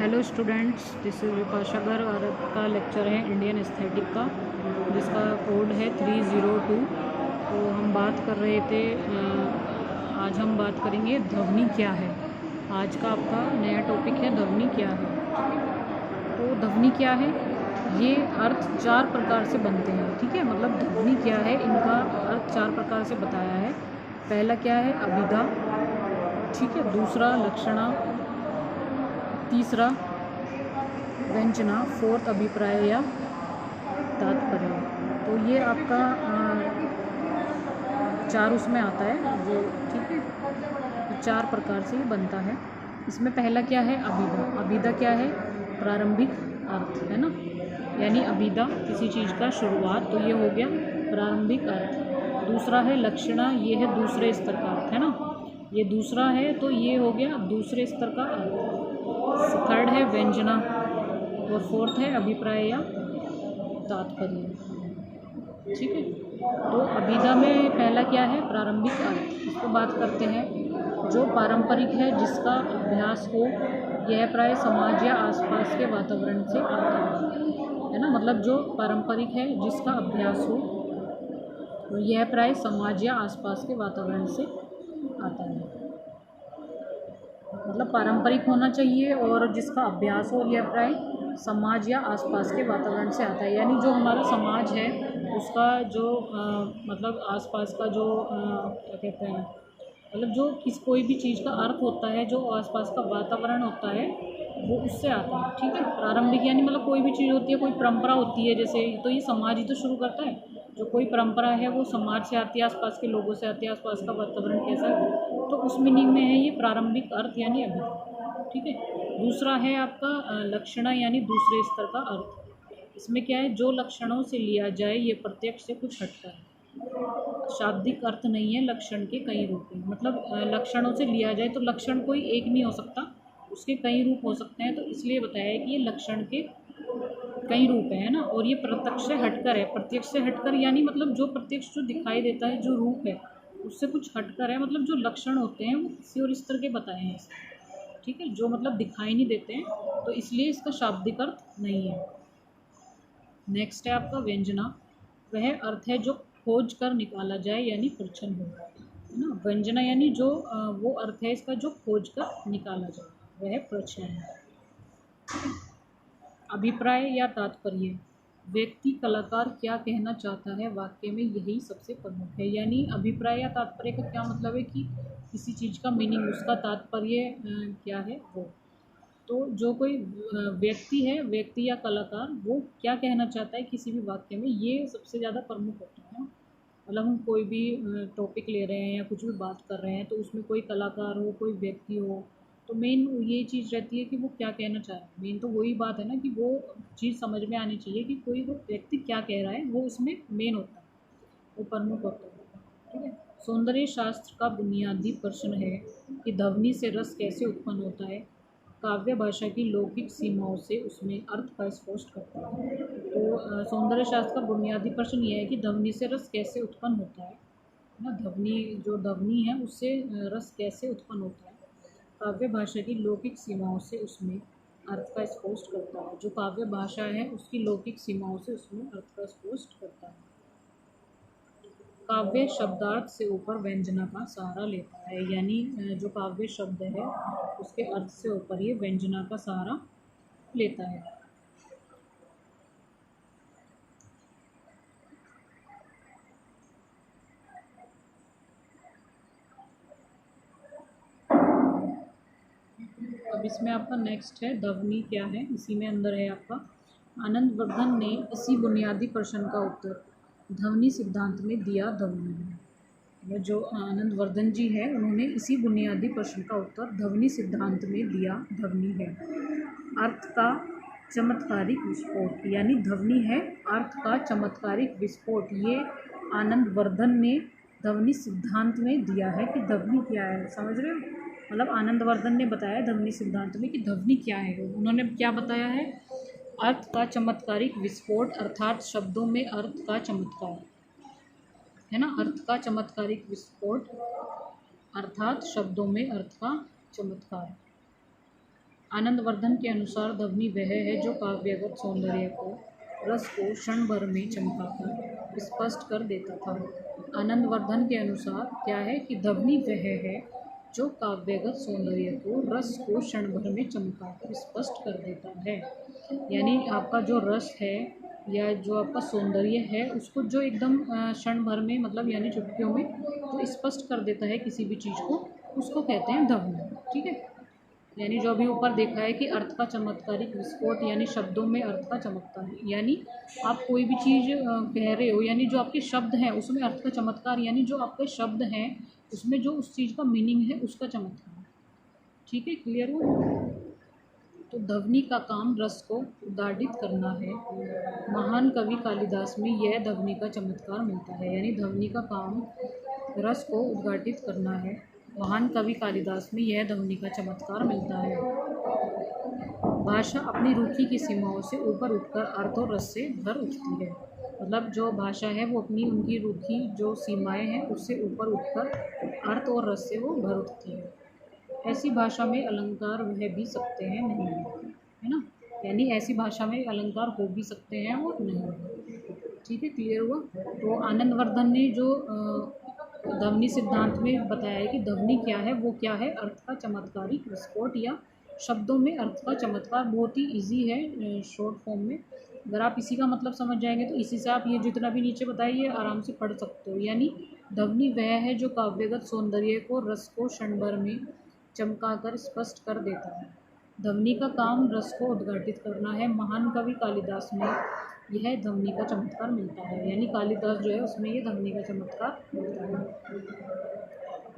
Hello students, this is Vipasha Garg और आपका lecture है इंडियन एस्थेटिक का, जिसका कोड है 302। तो हम बात कर रहे थे, आज हम बात करेंगे ध्वनि क्या है। आज का आपका नया टॉपिक है ध्वनि क्या है। तो ध्वनि क्या है, ये अर्थ 4 प्रकार से बनते हैं। ठीक है, मतलब ध्वनि क्या है, इनका अर्थ 4 प्रकार से बताया है। पहला क्या है, अभिधा। ठीक है, दूसरा लक्षणा, तीसरा व्यंजना, फोर्थ अभिप्राय या तात्पर्य। तो ये आपका 4 उसमें आता है जो, ठीक है, तो 4 प्रकार से ये बनता है। इसमें पहला क्या है, अभिधा। अभिधा क्या है, प्रारंभिक अर्थ है ना, यानी अभिधा किसी चीज़ का शुरुआत, तो ये हो गया प्रारंभिक अर्थ। दूसरा है लक्षणा, ये है दूसरे स्तर का अर्थ है ना, ये दूसरा है, तो ये हो गया दूसरे स्तर का अर्थ। थर्ड है व्यंजना और फोर्थ है अभिप्राय या तात्पर्य। ठीक है, तो अभिधा में पहला क्या है, प्रारंभिक अर्थ। इसको बात करते हैं, जो पारंपरिक है, जिसका अभ्यास हो, यह प्राय समाज या आसपास के वातावरण से आता है ना, मतलब जो पारंपरिक है, जिसका अभ्यास हो, तो यह प्राय समाज या आसपास के वातावरण से आता है। मतलब पारंपरिक होना चाहिए और जिसका अभ्यास हो, यह प्राय समाज या आसपास के वातावरण से आता है। यानी जो हमारा समाज है, उसका जो मतलब आसपास का जो क्या कहते हैं, मतलब जो कोई भी चीज़ का अर्थ होता है, जो आसपास का वातावरण होता है, वो उससे आता है। ठीक है, प्रारंभिक यानी मतलब कोई भी चीज़ होती है, कोई परंपरा होती है, जैसे तो ये समाज ही तो शुरू करता है। जो कोई परंपरा है वो समाज से आती है, आसपास के लोगों से आती है, आसपास का वातावरण कैसा है, तो उस मीनिंग में है ये प्रारंभिक अर्थ यानी अभिधा। ठीक है, दूसरा है आपका लक्षणा यानी दूसरे स्तर का अर्थ। इसमें क्या है, जो लक्षणों से लिया जाए, ये प्रत्यक्ष से कुछ हटता है। शाब्दिक अर्थ नहीं है, लक्षण के कई रूप हैं। मतलब लक्षणों से लिया जाए तो लक्षण कोई एक नहीं हो सकता, उसके कई रूप हो सकते हैं, तो इसलिए बताया है कि ये लक्षण के कई रूप है ना। और ये प्रत्यक्ष से हटकर है। प्रत्यक्ष से हटकर यानी मतलब जो प्रत्यक्ष जो दिखाई देता है, जो रूप है, उससे कुछ हटकर है। मतलब जो लक्षण होते हैं वो किसी और इस तरह के बताए हैं। ठीक है, जो मतलब दिखाई नहीं देते हैं, तो इसलिए इसका शाब्दिक अर्थ नहीं है। नेक्स्ट है आपका व्यंजना। वह अर्थ है जो खोज कर निकाला जाए, यानी प्रश्न हो, है ना। व्यंजना यानी जो वो अर्थ है इसका जो खोज कर निकाला जाए, वह प्रश्न है। अभिप्राय या तात्पर्य, व्यक्ति कलाकार क्या कहना चाहता है वाक्य में, यही सबसे प्रमुख है। यानी अभिप्राय या तात्पर्य का क्या मतलब है कि किसी चीज़ का मीनिंग, उसका तात्पर्य क्या है वो। तो जो कोई व्यक्ति है, व्यक्ति या कलाकार, वो क्या कहना चाहता है किसी भी वाक्य में, ये सबसे ज़्यादा प्रमुख होता है। मतलब हम कोई भी टॉपिक ले रहे हैं या कुछ भी बात कर रहे हैं, तो उसमें कोई कलाकार हो, कोई व्यक्ति हो, तो मेन ये चीज़ रहती है कि वो क्या कहना चाह रहा है। मेन तो वही बात है ना, कि वो चीज़ समझ में आनी चाहिए कि कोई वो व्यक्ति क्या कह रहा है, वो उसमें मेन होता है, वो प्रमुख होता है। ठीक है, सौंदर्य शास्त्र का बुनियादी प्रश्न है कि ध्वनि से रस कैसे उत्पन्न होता है। काव्य भाषा की लौकिक सीमाओं से उसमें अर्थ का स्पष्ट करता है। तो सौंदर्य शास्त्र का बुनियादी प्रश्न ये है कि ध्वनि से रस कैसे उत्पन्न होता है ना। ध्वनि, जो ध्वनि है, उससे रस कैसे उत्पन्न होता है। काव्य भाषा की लौकिक सीमाओं से उसमें अर्थ का स्पष्ट करता है। जो काव्य भाषा है, उसकी लौकिक सीमाओं से उसमें अर्थ का स्पष्ट करता है। काव्य शब्दार्थ से ऊपर व्यंजना का सहारा लेता है। यानी जो काव्य शब्द है, उसके अर्थ से ऊपर ये व्यंजना का सहारा लेता है। अब इसमें आपका नेक्स्ट है ध्वनि क्या है, इसी में अंदर है आपका, आनंदवर्धन ने इसी बुनियादी प्रश्न का उत्तर ध्वनि सिद्धांत में दिया। ध्वनि है, जो आनंदवर्धन जी है, उन्होंने इसी बुनियादी प्रश्न का उत्तर ध्वनि सिद्धांत में दिया। ध्वनि है अर्थ का चमत्कारिक विस्फोट, यानी ध्वनि है अर्थ का चमत्कारिक विस्फोट। ये आनंदवर्धन ने ध्वनि सिद्धांत में दिया है कि ध्वनि क्या है। समझ रहे हो, मतलब आनंदवर्धन ने बताया ध्वनि सिद्धांत में कि ध्वनि क्या है। उन्होंने क्या बताया है, अर्थ का चमत्कारिक विस्फोट, अर्थात शब्दों में अर्थ का चमत्कार, है ना। अर्थ का चमत्कारिक विस्फोट, अर्थात शब्दों में अर्थ का चमत्कार। आनंदवर्धन के अनुसार ध्वनि वह है जो काव्यगत सौंदर्य को, रस को क्षण भर में चमकाकर स्पष्ट कर देता था। आनंदवर्धन के अनुसार क्या है कि ध्वनि वह है जो काव्यगत सौंदर्य को, रस को क्षण भर में चमकाकर स्पष्ट कर देता है। यानी आपका जो रस है या जो आपका सौंदर्य है उसको जो एकदम क्षण भर में, मतलब यानी चुटकियों में जो स्पष्ट कर देता है किसी भी चीज़ को, उसको कहते हैं ध्वनि। ठीक है, यानी जो अभी ऊपर देखा है कि अर्थ का चमत्कारिक विस्फोट, यानी शब्दों में अर्थ का चमत्कार, यानी आप कोई भी चीज़ कह रहे हो, यानी जो आपके शब्द हैं उसमें अर्थ का चमत्कार, यानी जो आपके शब्द हैं उसमें जो उस चीज़ का मीनिंग है उसका चमत्कार। ठीक है, क्लियर हुआ? तो ध्वनि का काम रस को उद्गाटित करना है। महान कवि कालिदास में यह ध्वनि का चमत्कार मिलता है। यानी ध्वनि का काम रस को उद्गाटित करना है। महान कवि कालिदास में यह ध्वनि का चमत्कार मिलता है। भाषा अपनी रुचि की सीमाओं से ऊपर उठकर अर्थ और रस से भर उठती है। मतलब जो भाषा है वो अपनी उनकी रुचि जो सीमाएं हैं उससे ऊपर उठकर अर्थ और रस से वो भर उठती है। ऐसी भाषा में अलंकार रह भी सकते हैं, नहीं है ना, यानी ऐसी भाषा में अलंकार हो भी सकते हैं और नहीं। ठीक है, क्लियर हुआ? तो आनंदवर्धन ने जो ध्वनि सिद्धांत में बताया है कि ध्वनि क्या है, वो क्या है, अर्थ का चमत्कारिक विस्फोट या शब्दों में अर्थ का चमत्कार। बहुत ही इजी है शॉर्ट फॉर्म में, अगर आप इसी का मतलब समझ जाएंगे तो इसी से आप ये जितना भी नीचे बताइए ये आराम से पढ़ सकते हो। यानी ध्वनि वह है जो काव्यगत सौंदर्य को, रस को क्षण भर में चमकाकर स्पष्ट कर देता है। ध्वनि का काम रस को उद्घाटित करना है। महान कवि कालिदास में यह ध्वनि का चमत्कार मिलता है। यानी कालिदास जो है उसमें ये ध्वनि का चमत्कार मिलता है।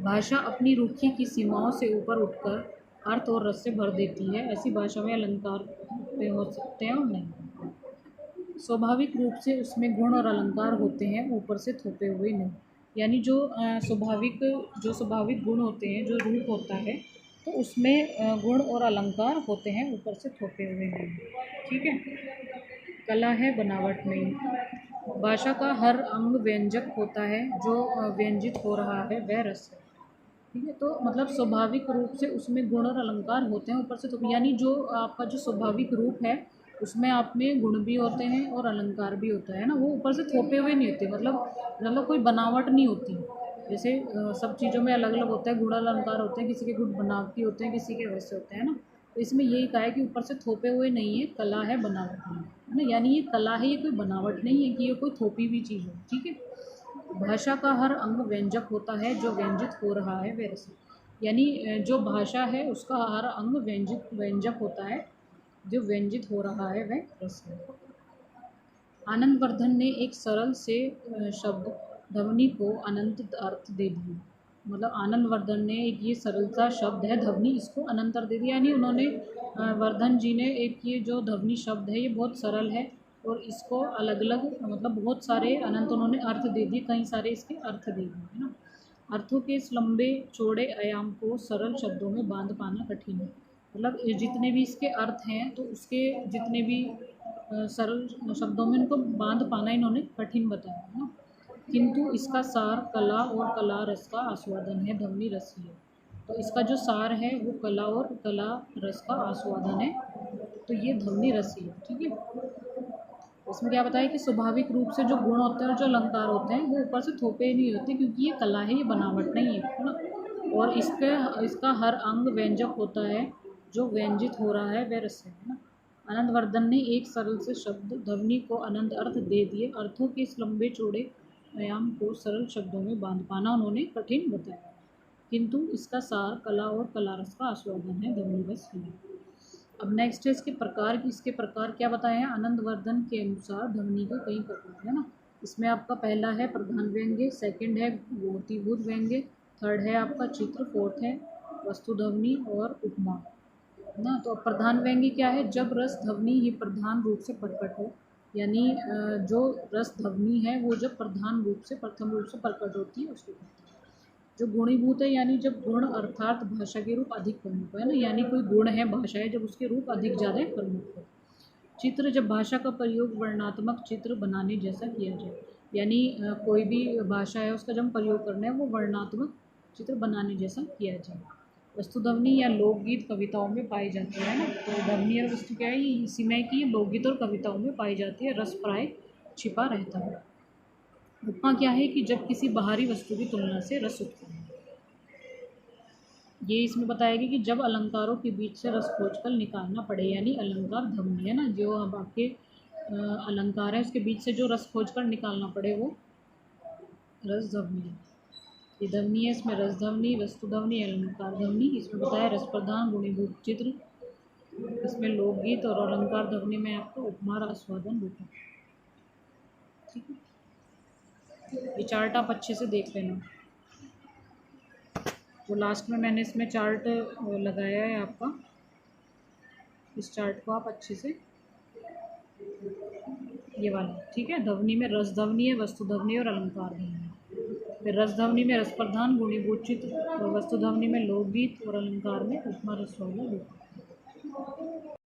भाषा अपनी रुचि की सीमाओं से ऊपर उठकर अर्थ और रस से भर देती है। ऐसी भाषा में अलंकार हो सकते हैं और नहीं। स्वाभाविक रूप से उसमें गुण और अलंकार होते हैं, ऊपर से थोपे हुए नहीं। यानी जो स्वाभाविक गुण होते हैं, जो रूप होता है, तो उसमें गुण और अलंकार होते हैं, ऊपर से थोपे हुए नहीं। ठीक है, कला है बनावट नहीं। भाषा का हर अंग व्यंजक होता है, जो व्यंजित हो रहा है वह रस है। ठीक है, तो मतलब स्वाभाविक रूप से उसमें गुण और अलंकार होते हैं, ऊपर से थोपे, यानी जो आपका जो स्वाभाविक रूप है उसमें आप में गुण भी होते हैं और अलंकार भी होता है ना, वो ऊपर से थोपे हुए नहीं होते, मतलब कोई बनावट नहीं होती। जैसे सब चीज़ों में अलग अलग होता है, गुण अलंकार होते हैं, किसी के गुण बनावटी होते हैं, किसी के वैसे होते हैं ना। तो इसमें यही कहा है कि ऊपर से थोपे हुए नहीं है, कला है बनावट नहीं है ना। यानी ये कला है, ये कोई बनावट नहीं है कि ये कोई थोपी हुई चीज़ हो। ठीक है, भाषा का हर अंग व्यंजक होता है, जो व्यंजित हो रहा है वह रस। यानी जो भाषा है उसका हर अंग व्यंजक होता है, जो व्यंजित हो रहा है वह रस है। आनंदवर्धन ने एक सरल से शब्द ध्वनि को अनंत अर्थ दे दिए। मतलब आनंदवर्धन ने एक ये सरलता शब्द है ध्वनि, इसको अनंत अर्थ दे दिया। यानी उन्होंने वर्धन जी ने एक ये जो ध्वनि शब्द है ये बहुत सरल है और इसको अलग अलग मतलब बहुत सारे अनंत उन्होंने अर्थ दे दिए, कई सारे इसके अर्थ दे दिए, है ना। अर्थों के इस लंबे चौड़े आयाम को सरल शब्दों में बांध पाना कठिन है। मतलब जितने भी इसके अर्थ हैं तो उसके जितने भी सरल शब्दों में इनको बांध पाना इन्होंने कठिन बताया है ना। किंतु इसका सार कला और कला रस का आस्वादन है, ध्वनि रस ही है। तो इसका जो सार है वो कला और कला रस का आस्वादन है, तो ये ध्वनि रस ही है। ठीक है, इसमें क्या बताया कि स्वाभाविक रूप से जो गुण होते हैं और जो अलंकार होते हैं वो ऊपर से थोपे नहीं होते, क्योंकि ये कला है, ये बनावट नहीं है ना। और इसका हर अंग व्यंजक होता है, जो व्यंजित हो रहा है वह रस है ना। आनंदवर्धन ने एक सरल से शब्द ध्वनि को अनंत अर्थ दे दिए। अर्थों के इस लंबे चौड़े आयाम को सरल शब्दों में बांध पाना उन्होंने कठिन बताया, किंतु इसका सार कला और कला रस का आस्वादन है, ध्वनि रस ही है। अब नेक्स्ट है इसके प्रकार क्या बताए हैं आनंदवर्धन के अनुसार ध्वनि के कई प्रकार है ना। इसमें आपका पहला है प्रधान व्यंग्य, सेकंड है गोतीभूत व्यंग्य, थर्ड है आपका चित्र, फोर्थ है वस्तु ध्वनि और उपमा ना। तो प्रधान व्यंग्य क्या है, जब रस ध्वनि ही प्रधान रूप से प्रकट हो। यानी जो रस ध्वनि है वो जब प्रधान रूप से प्रथम रूप से प्रकट होती है उसको कहते हैं। जो गुणीभूत है, यानी जब गुण अर्थात भाषा के रूप अधिक प्रमुख है ना, यानी कोई गुण है भाषा है जब उसके रूप अधिक ज़्यादा प्रमुख हो। चित्र, जब भाषा का प्रयोग वर्णनात्मक चित्र बनाने जैसा किया जाए। यानी कोई भी भाषा है उसका जब प्रयोग करना है वो वर्णनात्मक चित्र बनाने जैसा किया जाए। वस्तुध्वनि या लोकगीत कविताओं में पाई जाती है ना। तो ध्वनि और वस्तु क्या है, ये इसी में है कि ये लोकगीत और कविताओं में पाई जाती है। रस प्राय छिपा रहता है। उपमा क्या है कि जब किसी बाहरी वस्तु की तुलना से रस उत्पन्न हो। ये इसमें बताया गया कि जब अलंकारों के बीच से रस खोजकर निकालना पड़े, यानी अलंकार ध्वनि है ना। जो अब आपके अलंकार है उसके बीच से जो रस खोजकर निकालना पड़े वो रस ध्वनि है। ये ध्वनि है, इसमें रस ध्वनि, वस्तु ध्वनि, अलंकार ध्वनि। इसमें बताया रस प्रधान गुणीभूत चित्र, इसमें लोकगीत और अलंकार ध्वनि में आपको उपमा और आस्वादन रूपक। ठीक है, ये चार्ट आप अच्छे से देख लेना। जो लास्ट में मैंने इसमें चार्ट लगाया है आपका, इस चार्ट को आप अच्छे से, ये वाला, ठीक है। ध्वनि में रस ध्वनि है, वस्तु ध्वनि और अलंकार ध्वनि है। फिर रस ध्वनि में रस प्रधान गुणीभूत चित्र, और वस्तु ध्वनि में लोकगीत और अलंकार में उपमा रसवाला रूपक।